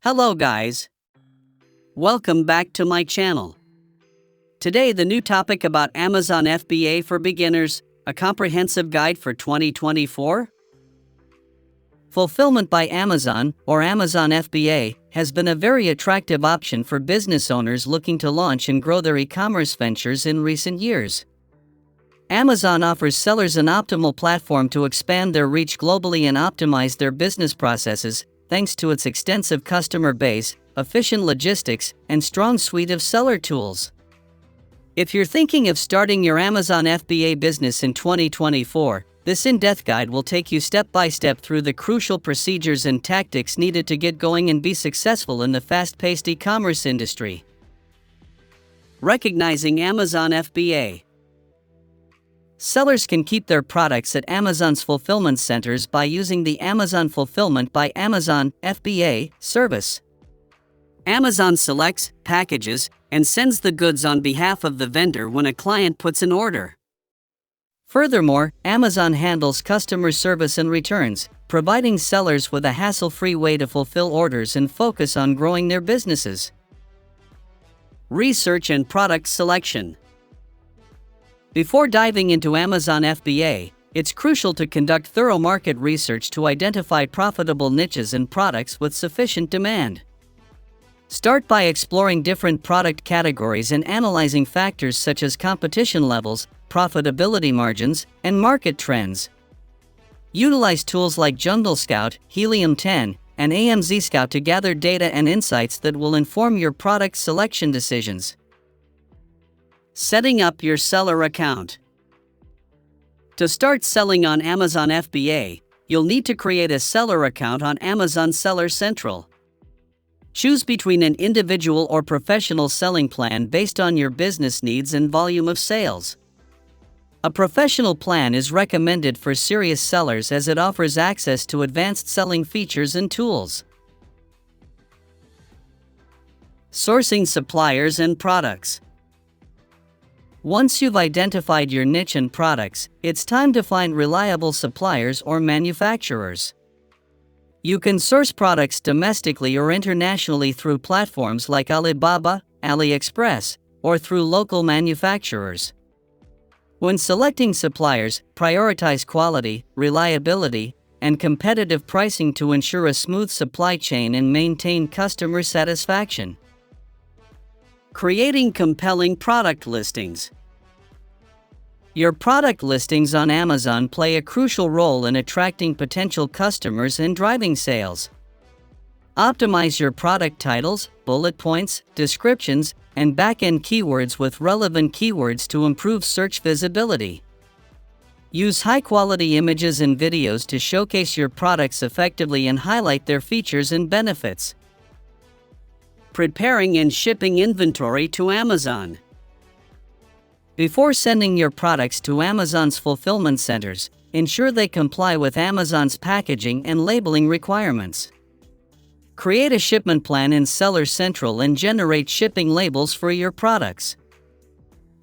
Hello guys. Welcome back to my channel. Today the new topic about Amazon FBA for beginners, a comprehensive guide for 2024. Fulfillment by Amazon, or Amazon FBA, has been a very attractive option for business owners looking to launch and grow their e-commerce ventures in recent years. Amazon offers sellers an optimal platform to expand their reach globally and optimize their business processes, thanks to its extensive customer base, efficient logistics, and strong suite of seller tools. If you're thinking of starting your Amazon FBA business in 2024, this in-depth guide will take you step by step through the crucial procedures and tactics needed to get going and be successful in the fast-paced e-commerce industry. Recognizing Amazon FBA. Sellers can keep their products at Amazon's fulfillment centers by using the Amazon Fulfillment by Amazon (FBA) service. Amazon selects, packages, and sends the goods on behalf of the vendor when a client puts an order. Furthermore, Amazon handles customer service and returns, providing sellers with a hassle-free way to fulfill orders and focus on growing their businesses. Research and product selection. Before diving into Amazon FBA, it's crucial to conduct thorough market research to identify profitable niches and products with sufficient demand. Start by exploring different product categories and analyzing factors such as competition levels, profitability margins, and market trends. Utilize tools like Jungle Scout, Helium 10, and AMZ Scout to gather data and insights that will inform your product selection decisions. Setting up your seller account. To start selling on Amazon FBA, you'll need to create a seller account on Amazon Seller Central. Choose between an individual or professional selling plan based on your business needs and volume of sales. A professional plan is recommended for serious sellers as it offers access to advanced selling features and tools. Sourcing suppliers and products. Once you've identified your niche and products, it's time to find reliable suppliers or manufacturers. You can source products domestically or internationally through platforms like Alibaba, AliExpress, or through local manufacturers. When selecting suppliers, prioritize quality, reliability, and competitive pricing to ensure a smooth supply chain and maintain customer satisfaction. Creating compelling product listings. Your product listings on Amazon play a crucial role in attracting potential customers and driving sales. Optimize your product titles, bullet points, descriptions, and back-end keywords with relevant keywords to improve search visibility. Use high-quality images and videos to showcase your products effectively and highlight their features and benefits. Preparing and shipping inventory to Amazon. Before sending your products to Amazon's fulfillment centers, ensure they comply with Amazon's packaging and labeling requirements. Create a shipment plan in Seller Central and generate shipping labels for your products.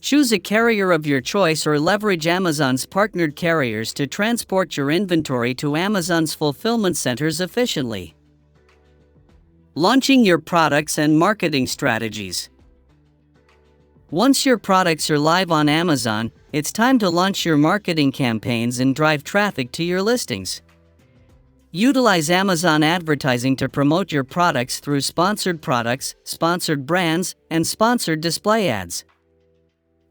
Choose a carrier of your choice or leverage Amazon's partnered carriers to transport your inventory to Amazon's fulfillment centers efficiently. Launching your products and marketing strategies. Once your products are live on Amazon, it's time to launch your marketing campaigns and drive traffic to your listings. Utilize Amazon advertising to promote your products through sponsored products, sponsored brands, and sponsored display ads.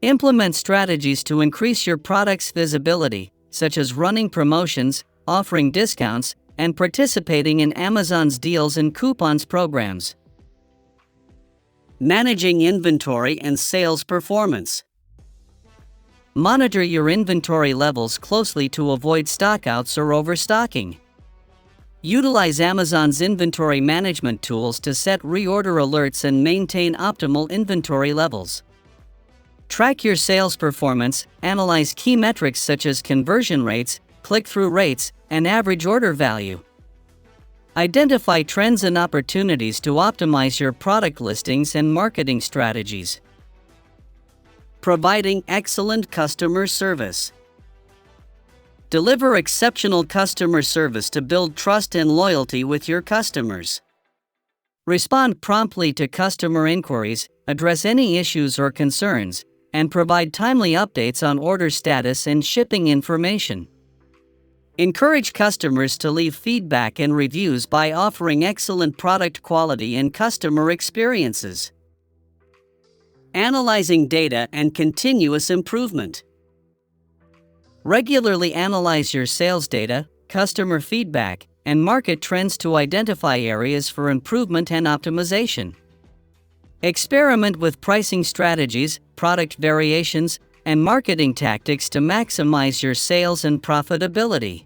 Implement strategies to increase your product's visibility, such as running promotions, offering discounts, and participating in Amazon's deals and coupons programs. Managing inventory and sales performance. Monitor your inventory levels closely to avoid stockouts or overstocking. Utilize Amazon's inventory management tools to set reorder alerts and maintain optimal inventory levels. Track your sales performance, analyze key metrics such as conversion rates, click-through rates, and average order value. Identify trends and opportunities to optimize your product listings and marketing strategies. Providing excellent customer service. Deliver exceptional customer service to build trust and loyalty with your customers. Respond promptly to customer inquiries, address any issues or concerns, and provide timely updates on order status and shipping information. Encourage customers to leave feedback and reviews by offering excellent product quality and customer experiences. Analyzing data and continuous improvement. Regularly analyze your sales data, customer feedback, and market trends to identify areas for improvement and optimization. Experiment with pricing strategies, product variations, and marketing tactics to maximize your sales and profitability.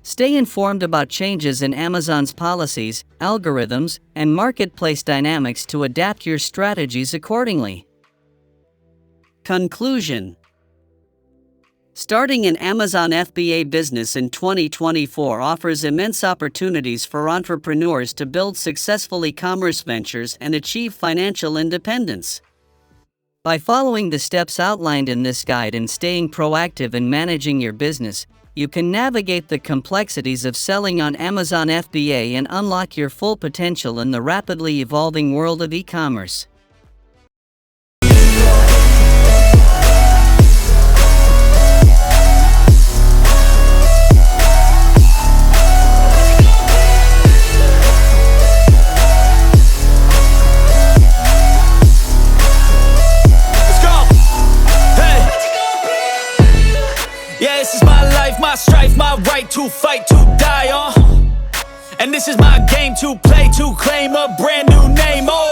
Stay informed about changes in Amazon's policies, algorithms, and marketplace dynamics to adapt your strategies accordingly. Conclusion: starting an Amazon FBA business in 2024 offers immense opportunities for entrepreneurs to build successful e-commerce ventures and achieve financial independence. By following the steps outlined in this guide and staying proactive in managing your business, you can navigate the complexities of selling on Amazon FBA and unlock your full potential in the rapidly evolving world of e-commerce. My strife, my right to fight, to die on. And this is my game to play, to claim a brand new name. Oh.